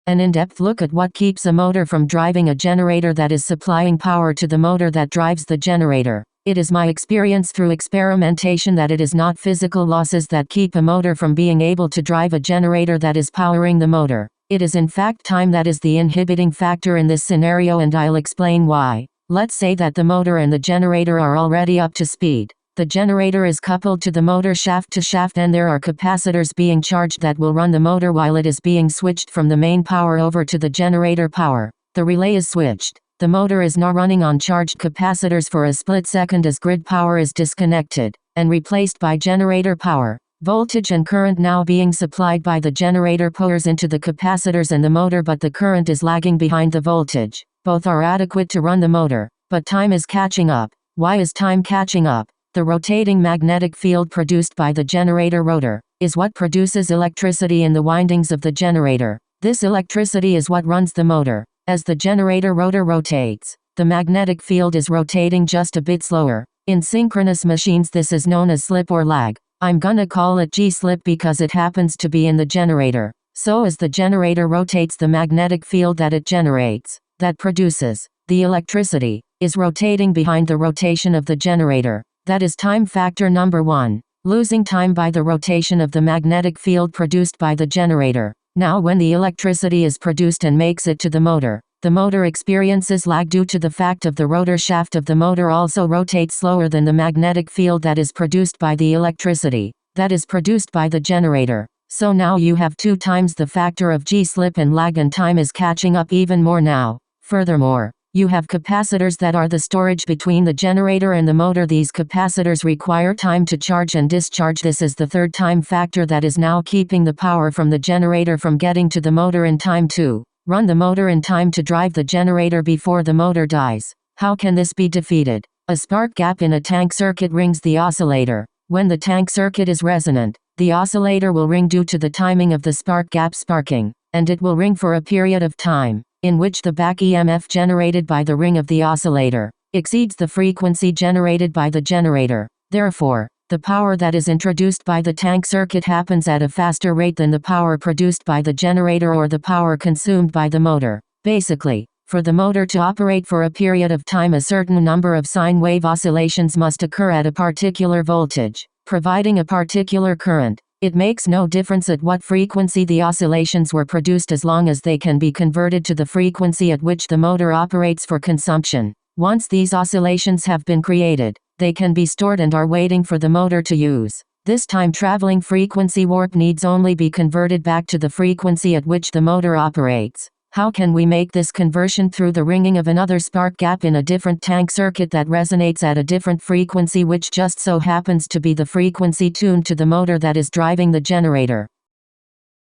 An in-depth look at what keeps a motor from driving a generator that is supplying power to the motor that drives the generator. It is my experience through experimentation that it is not physical losses that keep a motor from being able to drive a generator that is powering the motor. It is in fact time that is the inhibiting factor in this scenario, and I'll explain why. Let's say that the motor and the generator are already up to speed. The generator is coupled to the motor shaft to shaft, and there are capacitors being charged that will run the motor while it is being switched from the main power over to the generator power. The relay is switched. The motor is now running on charged capacitors for a split second as grid power is disconnected and replaced by generator power. Voltage and current now being supplied by the generator pours into the capacitors and the motor, but the current is lagging behind the voltage. Both are adequate to run the motor, but time is catching up. Why is time catching up? The rotating magnetic field produced by the generator rotor is what produces electricity in the windings of the generator. This electricity is what runs the motor. As the generator rotor rotates, the magnetic field is rotating just a bit slower. In synchronous machines this is known as slip or lag. I'm gonna call it G-slip because it happens to be in the generator. So as the generator rotates, the magnetic field that it generates, that produces the electricity, is rotating behind the rotation of the generator. That is time factor number 1. Losing time by the rotation of the magnetic field produced by the generator. Now when the electricity is produced and makes it to the motor experiences lag due to the fact of the rotor shaft of the motor also rotates slower than the magnetic field that is produced by the electricity that is produced by the generator. So now you have 2 times the factor of G-slip and lag, and time is catching up even more now. Furthermore, you have capacitors that are the storage between the generator and the motor. These capacitors require time to charge and discharge. This is the 3rd time factor that is now keeping the power from the generator from getting to the motor in time to run the motor in time to drive the generator before the motor dies. How can this be defeated? A spark gap in a tank circuit rings the oscillator. When the tank circuit is resonant, the oscillator will ring due to the timing of the spark gap sparking, and it will ring for a period of time in which the back EMF generated by the ring of the oscillator exceeds the frequency generated by the generator. Therefore, the power that is introduced by the tank circuit happens at a faster rate than the power produced by the generator or the power consumed by the motor. Basically, for the motor to operate for a period of time, a certain number of sine wave oscillations must occur at a particular voltage, providing a particular current. It makes no difference at what frequency the oscillations were produced as long as they can be converted to the frequency at which the motor operates for consumption. Once these oscillations have been created, they can be stored and are waiting for the motor to use. This time-traveling frequency warp needs only be converted back to the frequency at which the motor operates. How can we make this conversion? Through the ringing of another spark gap in a different tank circuit that resonates at a different frequency, which just so happens to be the frequency tuned to the motor that is driving the generator.